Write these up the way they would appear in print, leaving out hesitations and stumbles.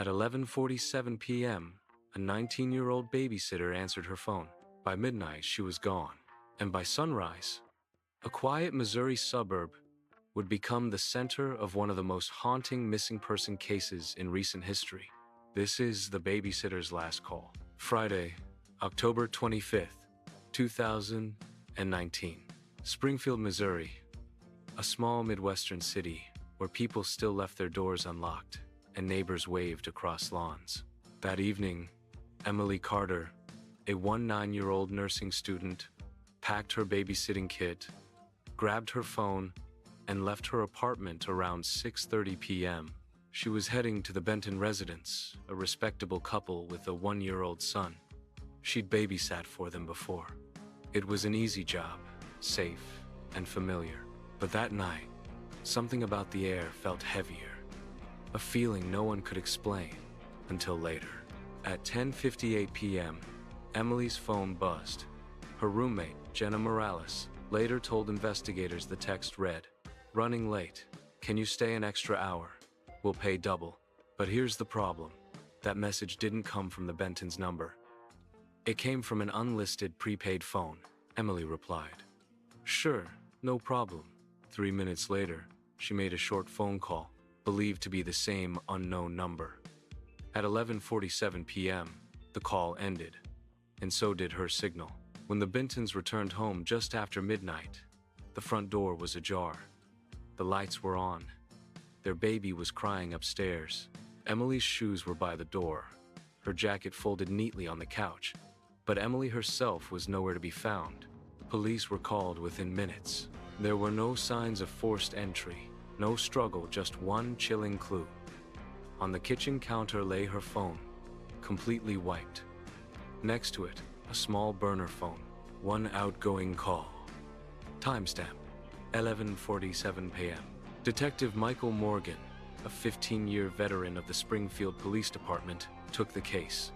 At 11:47 p.m., a 19-year-old babysitter answered her phone. By midnight, she was gone. And by sunrise, a quiet Missouri suburb would become the center of one of the most haunting missing person cases in recent history. This is the babysitter's last call. Friday, October 25th, 2019. Springfield, Missouri, a small Midwestern city where people still left their doors unlocked and neighbors waved across lawns. That evening, Emily Carter, a 19-year-old nursing student, packed her babysitting kit, grabbed her phone, and left her apartment around 6:30 p.m. She was heading to the Benton residence, a respectable couple with a 1-year-old son. She'd babysat for them before. It was an easy job, safe and familiar. But that night, something about the air felt heavier, a feeling no one could explain until later. At 10:58 p.m., Emily's phone buzzed. Her roommate, Jenna Morales, later told investigators the text read, "Running late. Can you stay an extra hour? We'll pay double." But here's the problem. That message didn't come from the Benton's number. It came from an unlisted prepaid phone. Emily replied, "Sure, no problem." 3 minutes later, she made a short phone call, believed to be the same unknown number. At 11:47 p.m., the call ended, and so did her signal. When the Bentons returned home just after midnight, the front door was ajar. The lights were on. Their baby was crying upstairs. Emily's shoes were by the door, her jacket folded neatly on the couch, but Emily herself was nowhere to be found. Police were called within minutes. There were no signs of forced entry, no struggle, just one chilling clue. On the kitchen counter lay her phone, completely wiped. Next to it, a small burner phone, one outgoing call. Timestamp, 11:47 p.m. Detective Michael Morgan, a 15-year veteran of the Springfield Police Department, took the case.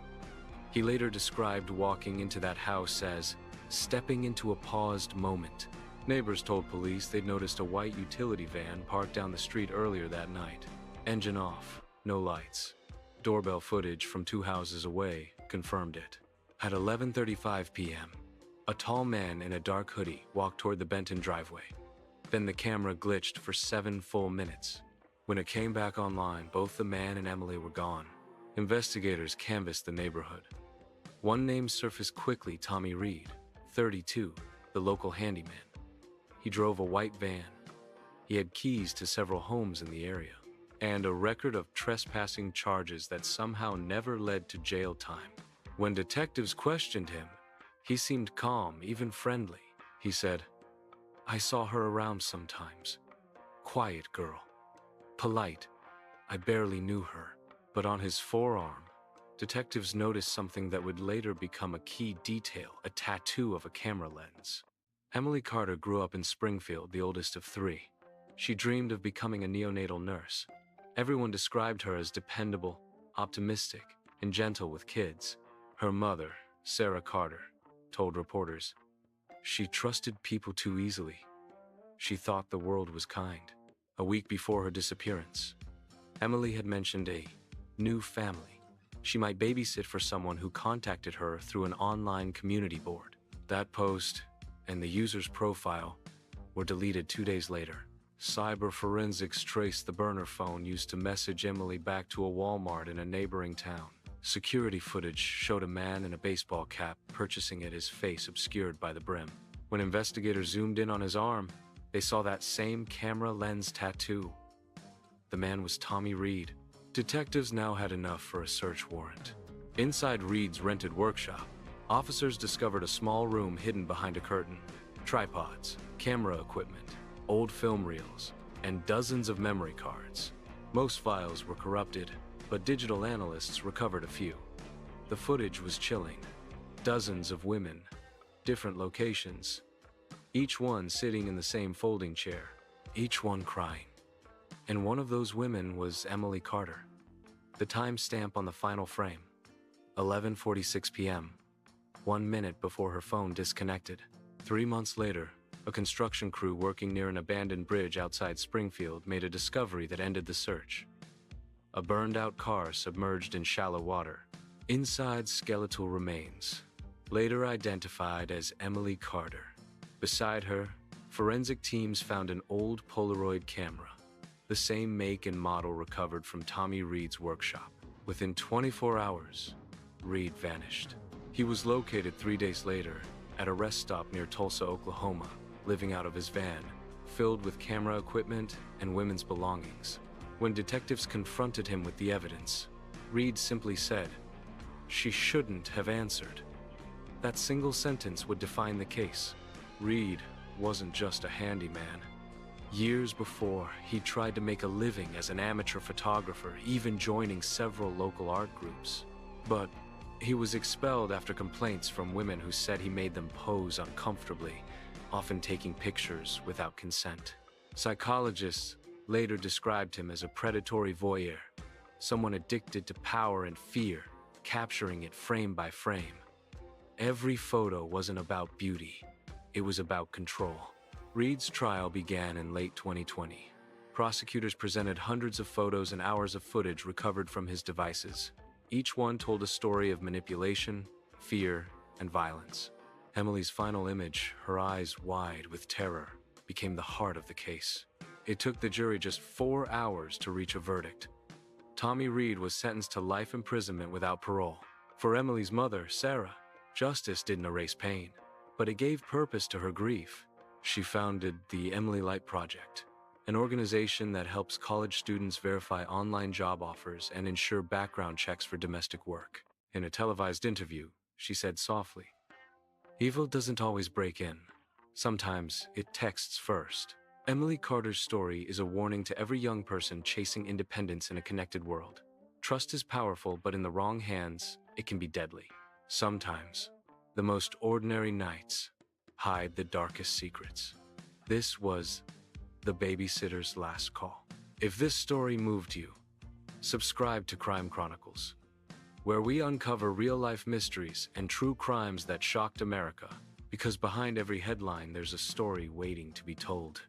He later described walking into that house as stepping into a paused moment. Neighbors told police they'd noticed a white utility van parked down the street earlier that night. Engine off, no lights. Doorbell footage from 2 houses away confirmed it. At 11:35 p.m., a tall man in a dark hoodie walked toward the Benton driveway. Then the camera glitched for 7 full minutes. When it came back online, both the man and Emily were gone. Investigators canvassed the neighborhood. One name surfaced quickly: Tommy Reed, 32, the local handyman. He drove a white van. He had keys to several homes in the area, and a record of trespassing charges that somehow never led to jail time. When detectives questioned him, he seemed calm, even friendly. He said, "I saw her around sometimes. Quiet girl. Polite. I barely knew her." But on his forearm, detectives noticed something that would later become a key detail: a tattoo of a camera lens. Emily Carter grew up in Springfield, the oldest of 3. She dreamed of becoming a neonatal nurse. Everyone described her as dependable, optimistic, and gentle with kids. Her mother, Sarah Carter, told reporters, "She trusted people too easily. She thought the world was kind." A week before her disappearance, Emily had mentioned a new family. She might babysit for someone who contacted her through an online community board. That post and the user's profile were deleted 2 days later. Cyber forensics traced the burner phone used to message Emily back to a Walmart in a neighboring town. Security footage showed a man in a baseball cap purchasing it, his face obscured by the brim. When investigators zoomed in on his arm, they saw that same camera lens tattoo. The man was Tommy Reed. Detectives now had enough for a search warrant. Inside Reed's rented workshop, officers discovered a small room hidden behind a curtain. Tripods, camera equipment, old film reels, and dozens of memory cards. Most files were corrupted, but digital analysts recovered a few. The footage was chilling. Dozens of women, different locations, each one sitting in the same folding chair, each one crying. And one of those women was Emily Carter. The timestamp on the final frame, 11:46 p.m., 1 minute before her phone disconnected. 3 months later, a construction crew working near an abandoned bridge outside Springfield made a discovery that ended the search. a burned-out car submerged in shallow water. Inside, skeletal remains, later identified as Emily Carter. Beside her, forensic teams found an old Polaroid camera, the same make and model recovered from Tommy Reed's workshop. Within 24 hours, Reed vanished. He was located 3 days later at a rest stop near Tulsa, Oklahoma, living out of his van, filled with camera equipment and women's belongings. When detectives confronted him with the evidence, Reed simply said, "She shouldn't have answered." That single sentence would define the case. Reed wasn't just a handyman. Years before, he tried to make a living as an amateur photographer, even joining several local art groups. But he was expelled after complaints from women who said he made them pose uncomfortably, often taking pictures without consent. Psychologists later described him as a predatory voyeur, someone addicted to power and fear, capturing it frame by frame. Every photo wasn't about beauty, it was about control. Reed's trial began in late 2020. Prosecutors presented hundreds of photos and hours of footage recovered from his devices. Each one told a story of manipulation, fear, and violence. Emily's final image, her eyes wide with terror, became the heart of the case. It took the jury just 4 hours to reach a verdict. Tommy Reed was sentenced to life imprisonment without parole. For Emily's mother, Sarah, justice didn't erase pain, but it gave purpose to her grief. She founded the Emily Light Project, an organization that helps college students verify online job offers and ensure background checks for domestic work. In a televised interview, she said softly, "Evil doesn't always break in. Sometimes it texts first." Emily Carter's story is a warning to every young person chasing independence in a connected world. Trust is powerful, but in the wrong hands, it can be deadly. Sometimes, the most ordinary nights hide the darkest secrets. This was the babysitter's last call. If this story moved you, subscribe to Crime Chronicles, where we uncover real-life mysteries and true crimes that shocked America, because behind every headline there's a story waiting to be told.